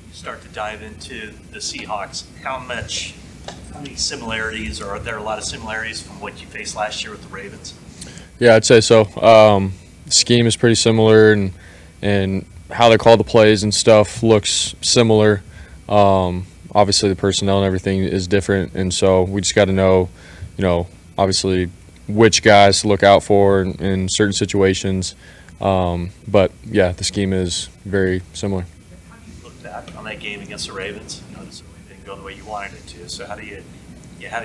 you start to dive into the Seahawks, how many similarities, or are there a lot of similarities from what you faced last year with the Ravens? Yeah, I'd say so. The scheme is pretty similar, and how they call the plays and stuff looks similar. Obviously, the personnel and everything is different, and so we just got to know, obviously which guys to look out for in certain situations. But yeah, the scheme is very similar. How do you look back on that game against the Ravens? This didn't go the way you wanted it to. So how do you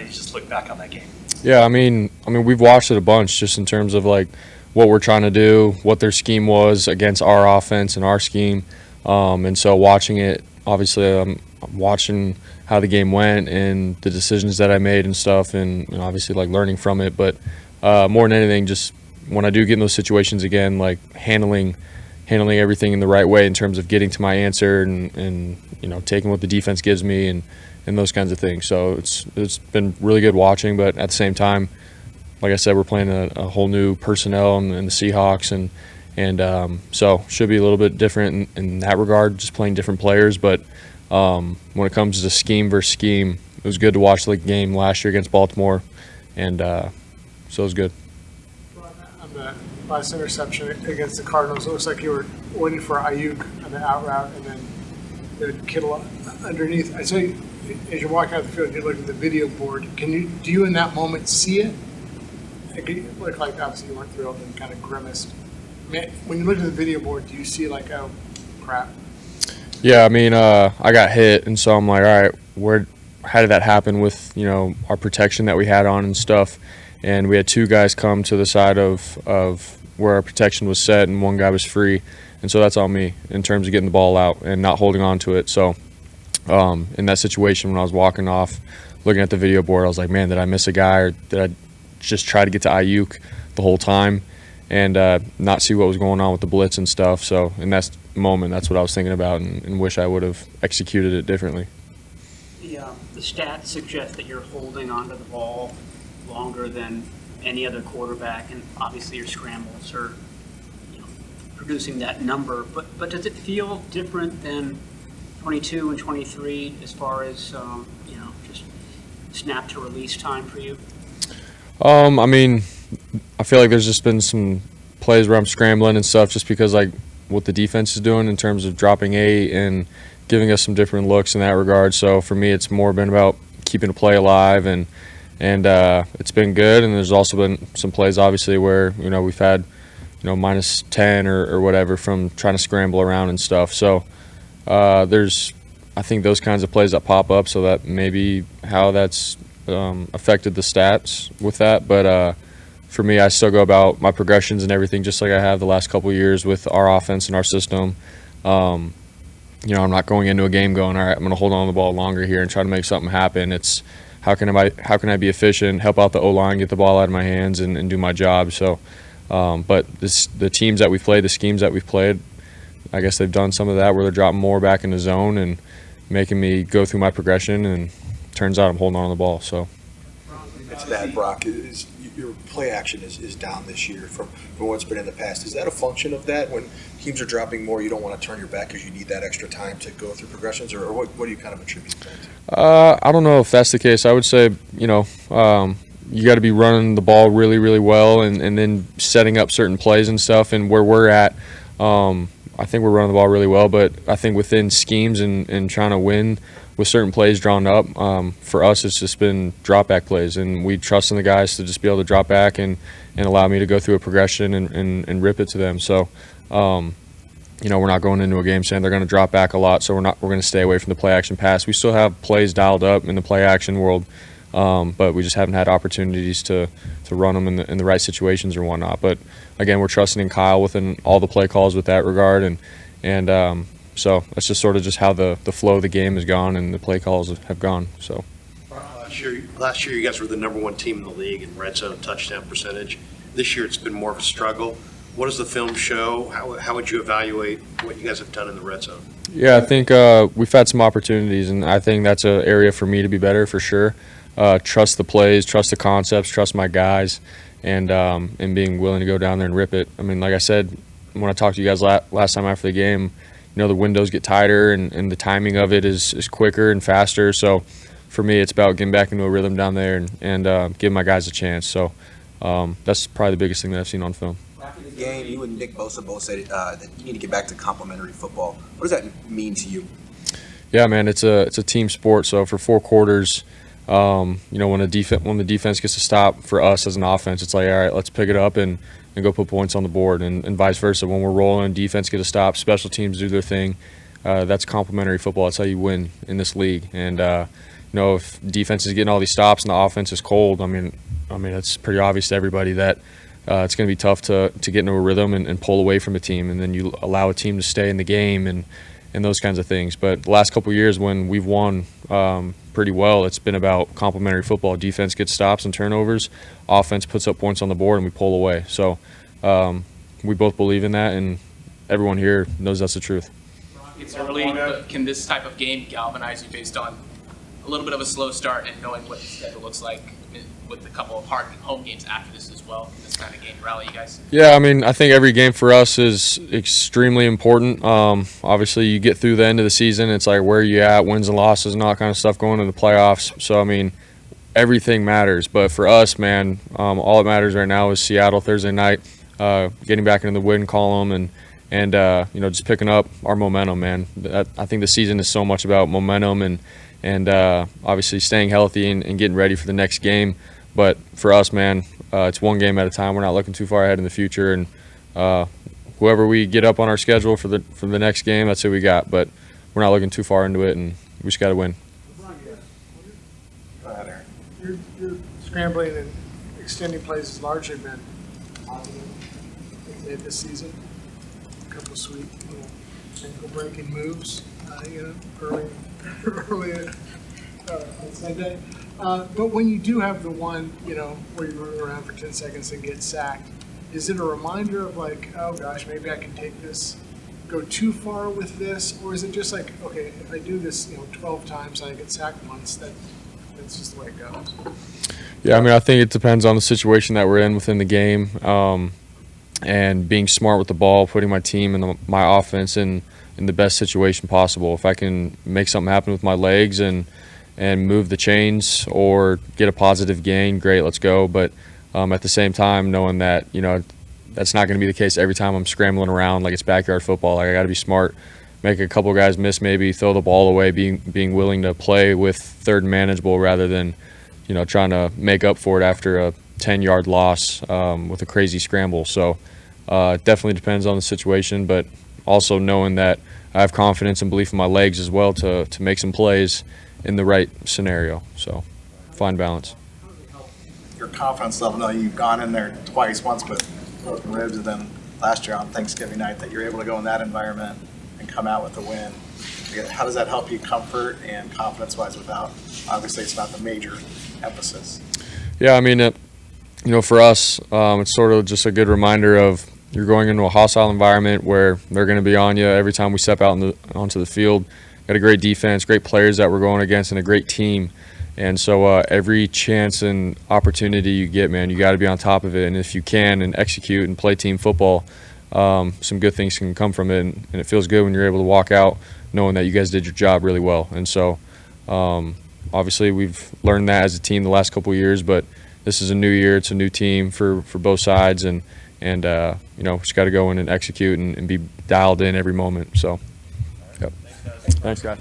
just look back on that game? Yeah, I mean, we've watched it a bunch just in terms of like what we're trying to do, what their scheme was against our offense and our scheme, and so watching it, obviously, I'm watching how the game went and the decisions that I made and stuff, and obviously like learning from it. But more than anything, just when I do get in those situations again, like handling everything in the right way in terms of getting to my answer and taking what the defense gives me and those kinds of things. So it's been really good watching, but at the same time, like I said, we're playing a whole new personnel in the Seahawks, and so should be a little bit different in that regard, just playing different players. But when it comes to scheme versus scheme, it was good to watch the game last year against Baltimore, and so it was good. On the last interception against the Cardinals, it looks like you were waiting for Ayuk on the out route, and then the Kittle underneath. I saw you, as you're walking out the field, you look at the video board. Do you in that moment see it? It looked like obviously you weren't thrilled and kind of grimaced. When you look at the video board, do you see like, oh, crap? Yeah, I mean, I got hit, and so I'm like, all right, how did that happen with our protection that we had on and stuff? And we had two guys come to the side of where our protection was set, and one guy was free, and so that's on me in terms of getting the ball out and not holding on to it. So in that situation, when I was walking off, looking at the video board, I was like, man, did I miss a guy, or did I just try to get to Ayuk the whole time and not see what was going on with the blitz and stuff? So in that moment, that's what I was thinking about, and wish I would have executed it differently. The stats suggest that you're holding onto the ball longer than any other quarterback, and obviously your scrambles are producing that number. But does it feel different than 22 and 23 as far as just snap to release time for you? I mean, I feel like there's just been some plays where I'm scrambling and stuff just because like what the defense is doing in terms of dropping 8 and giving us some different looks in that regard. So for me, it's more been about keeping a play alive, and it's been good. And there's also been some plays obviously where we've had minus 10 or whatever from trying to scramble around and stuff. So there's, I think, those kinds of plays that pop up, so that maybe how that's affected the stats with that. But for me, I still go about my progressions and everything just like I have the last couple of years with our offense and our system. I'm not going into a game going, all right, I'm going to hold on to the ball longer here and try to make something happen. It's how can I be efficient, help out the O-line, get the ball out of my hands, and do my job. So, but the teams that we've played, the schemes that we've played, I guess they've done some of that where they're dropping more back in the zone and making me go through my progression, and turns out I'm holding on to the ball. So it's that, Brock, your play action is down this year from what's been in the past. Is that a function of that? When teams are dropping more, you don't want to turn your back because you need that extra time to go through progressions, or what do you kind of attribute that to? I don't know if that's the case. I would say, you got to be running the ball really, really well and then setting up certain plays and stuff. And where we're at, I think we're running the ball really well, but I think within schemes and trying to win with certain plays drawn up, for us it's just been drop back plays, and we trust in the guys to just be able to drop back and allow me to go through a progression and rip it to them. So we're not going into a game saying they're going to drop back a lot, so we're going to stay away from the play action pass. We still have plays dialed up in the play action world, but we just haven't had opportunities to run them in the right situations or whatnot. But again, we're trusting in Kyle within all the play calls with that regard, and so that's just sort of just how the flow of the game has gone and the play calls have gone. So last year you guys were the number 1 team in the league in red zone touchdown percentage. This year it's been more of a struggle. What does the film show? How would you evaluate what you guys have done in the red zone? Yeah, I think we've had some opportunities, and I think that's an area for me to be better for sure. Trust the plays, trust the concepts, trust my guys, and being willing to go down there and rip it. I mean, like I said when I talked to you guys last time after the game, the windows get tighter and the timing of it is quicker and faster. So for me, it's about getting back into a rhythm down there and giving my guys a chance. So that's probably the biggest thing that I've seen on film. After the game, you and Nick Bosa both said that you need to get back to complimentary football. What does that mean to you? Yeah, man, it's a team sport. So for 4 quarters, when the defense gets a stop for us as an offense, it's like, all right, let's pick it up and go put points on the board, and vice versa. When we're rolling, defense get a stop, special teams do their thing. That's complimentary football. That's how you win in this league. And if defense is getting all these stops and the offense is cold, I mean, it's pretty obvious to everybody that it's going to be tough to get into a rhythm and pull away from a team, and then you allow a team to stay in the game and those kinds of things. But the last couple of years when we've won pretty well, it's been about complimentary football. Defense gets stops and turnovers, offense puts up points on the board, and we pull away. So we both believe in that, and everyone here knows that's the truth. It's early, but can this type of game galvanize you based on a little bit of a slow start and knowing what the schedule looks like with a couple of hard home games after this as well? Can this kind of game rally you guys? Yeah, I mean, I think every game for us is extremely important. Obviously, you get through the end of the season, it's like where are you at, wins and losses and all that kind of stuff going into the playoffs. So, I mean, everything matters. But for us, man, all that matters right now is Seattle Thursday night, getting back into the win column and just picking up our momentum, man. I think the season is so much about momentum and obviously staying healthy and getting ready for the next game. But for us, man, it's one game at a time. We're not looking too far ahead in the future, and whoever we get up on our schedule for the next game, that's who we got. But we're not looking too far into it, and we just got to win. Your scrambling and extending plays has largely been positive this season. A couple sweet little ankle-breaking moves, early on Sunday. But when you do have the one, where you run around for 10 seconds and get sacked, is it a reminder of like, oh gosh, maybe I can go too far with this? Or is it just like, okay, if I do this, 12 times and I get sacked once, that's just the way it goes? Yeah, I mean, I think it depends on the situation that we're in within the game, and being smart with the ball, putting my team and my offense in the best situation possible. If I can make something happen with my legs and move the chains or get a positive gain, great, let's go. But at the same time, knowing that, that's not going to be the case every time I'm scrambling around like it's backyard football. Like I got to be smart, make a couple guys miss, maybe throw the ball away, being willing to play with third and manageable rather than, trying to make up for it after a 10-yard loss with a crazy scramble. So it definitely depends on the situation, but also knowing that I have confidence and belief in my legs as well to make some plays in the right scenario. So fine balance. Your confidence level, now you've gone in there twice, once with broken ribs and then last year on Thanksgiving night, that you're able to go in that environment and come out with a win. How does that help you comfort and confidence-wise without, obviously it's not the major emphasis? Yeah, I mean, for us, it's sort of just a good reminder of you're going into a hostile environment where they're going to be on you every time we step out onto the field. Got a great defense, great players that we're going against, and a great team. And so every chance and opportunity you get, man, you got to be on top of it. And if you can and execute and play team football, some good things can come from it. And it feels good when you're able to walk out knowing that you guys did your job really well. And so obviously we've learned that as a team the last couple of years, but this is a new year. It's a new team for both sides. And just got to go in and execute and be dialed in every moment. So, yep. Thanks, guys.